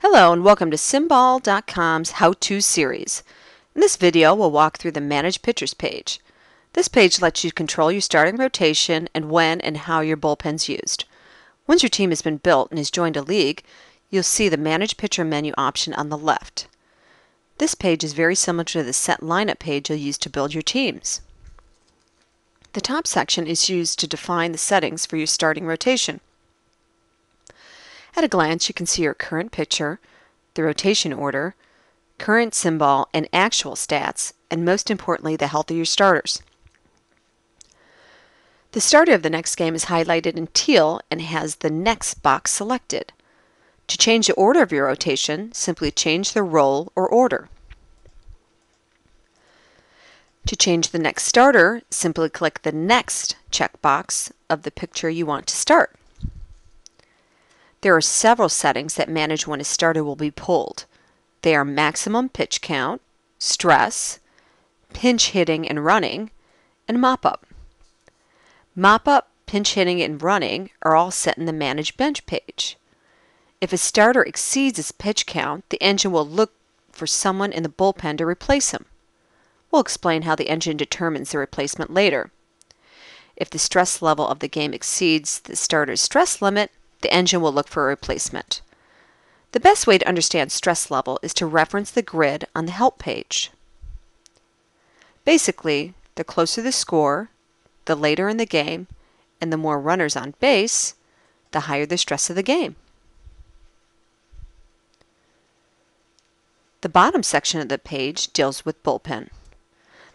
Hello and welcome to Simball.com's How-To series. In this video, we'll walk through the Manage Pitchers page. This page lets you control your starting rotation and when and how your bullpen's used. Once your team has been built and has joined a league, you'll see the Manage Pitcher menu option on the left. This page is very similar to the Set Lineup page you'll use to build your teams. The top section is used to define the settings for your starting rotation. At a glance, you can see your current pitcher, the rotation order, current Simball, and actual stats, and most importantly, the health of your starters. The starter of the next game is highlighted in teal and has the next box selected. To change the order of your rotation, simply change the role or order. To change the next starter, simply click the next checkbox of the pitcher you want to start. There are several settings that manage when a starter will be pulled. They are maximum pitch count, stress, pinch hitting and running, and mop-up. Mop-up, pinch hitting, and running are all set in the Manage Bench page. If a starter exceeds its pitch count, the engine will look for someone in the bullpen to replace him. We'll explain how the engine determines the replacement later. If the stress level of the game exceeds the starter's stress limit, the engine will look for a replacement. The best way to understand stress level is to reference the grid on the help page. Basically, the closer the score, the later in the game, and the more runners on base, the higher the stress of the game. The bottom section of the page deals with bullpen.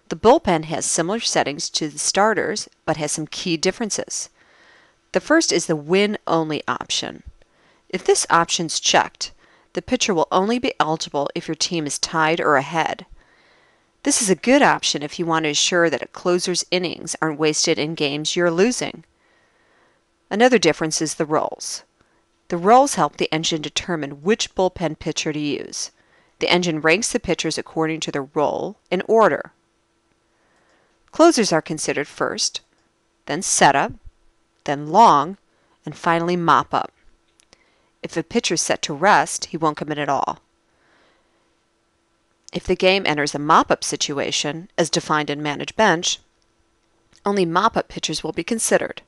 The bullpen has similar settings to the starters, but has some key differences. The first is the win-only option. If this option's checked, the pitcher will only be eligible if your team is tied or ahead. This is a good option if you want to ensure that a closer's innings aren't wasted in games you're losing. Another difference is the roles. The roles help the engine determine which bullpen pitcher to use. The engine ranks the pitchers according to their role in order. Closers are considered first, then setup, then long, and finally mop-up. If a pitcher is set to rest, he won't come in at all. If the game enters a mop-up situation, as defined in Manage Bench, only mop-up pitchers will be considered.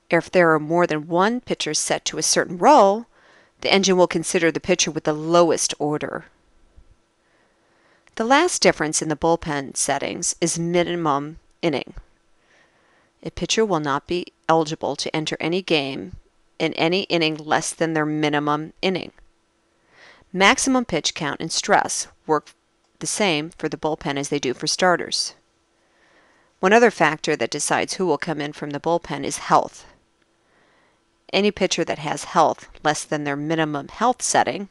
If there are more than one pitcher set to a certain role, the engine will consider the pitcher with the lowest order. The last difference in the bullpen settings is minimum inning. A pitcher will not be eligible to enter any game in any inning less than their minimum inning. Maximum pitch count and stress work the same for the bullpen as they do for starters. One other factor that decides who will come in from the bullpen is health. Any pitcher that has health less than their minimum health setting,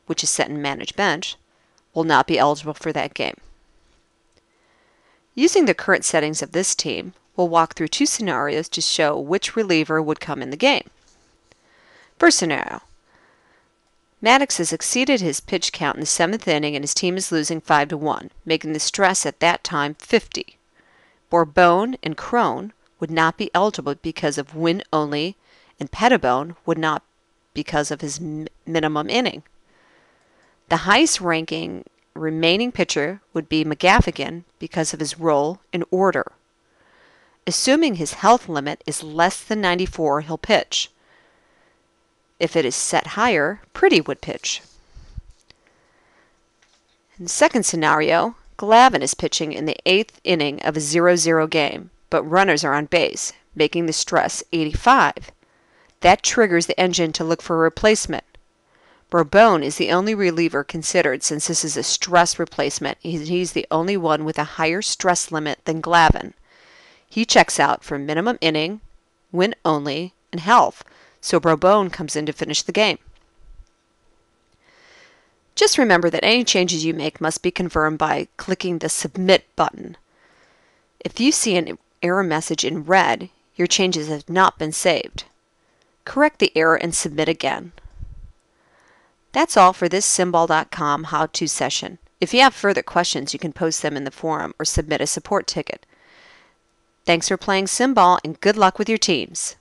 which is set in Manage Bench, will not be eligible for that game. Using the current settings of this team, we'll walk through two scenarios to show which reliever would come in the game. First scenario. Maddox has exceeded his pitch count in the 7th inning and his team is losing 5-1, making the stress at that time 50. Bourbon and Crone would not be eligible because of win only, and Pettibone would not because of his minimum inning. The highest ranking remaining pitcher would be McGaffigan because of his role in order. Assuming his health limit is less than 94, he'll pitch. If it is set higher, Pretty would pitch. In the second scenario, Glavine is pitching in the 8th inning of a 0-0 game, but runners are on base, making the stress 85. That triggers the engine to look for a replacement. Bourbon is the only reliever considered since this is a stress replacement. He's the only one with a higher stress limit than Glavine. He checks out for minimum inning, win only, and health, so Bourbon comes in to finish the game. Just remember that any changes you make must be confirmed by clicking the Submit button. If you see an error message in red, your changes have not been saved. Correct the error and submit again. That's all for this Simball.com how-to session. If you have further questions, you can post them in the forum or submit a support ticket. Thanks for playing Simball and good luck with your teams.